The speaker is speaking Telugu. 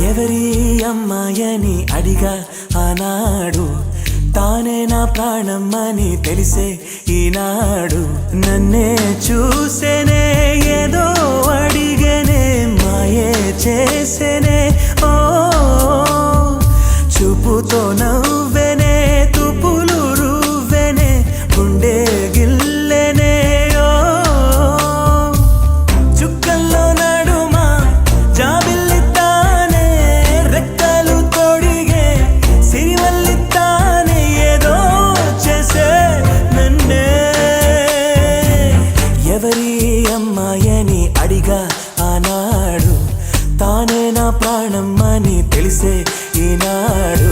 ఎవరి అమ్మాయని అడిగా ఆనాడు తానే నా ప్రాణం అని తెలిసే ఈనాడు నన్నే చూసేనే ఏదో అడిగనే మాయే చేసేనే ఓ చూపుతో నవ్వెనే తుపులు రువ్వెనే గుండె గిల్లెనే ఓ చుక్కల్లో నడుమా జాబిల్లితానే రెక్కలు తొడిగే సిరివల్లితానే ఏదో చేసే నన్నే ఎవరి అమ్మాయని అడిగా ఆనాడు తానే నా ప్రాణం అని తెలిసే ఈనాడు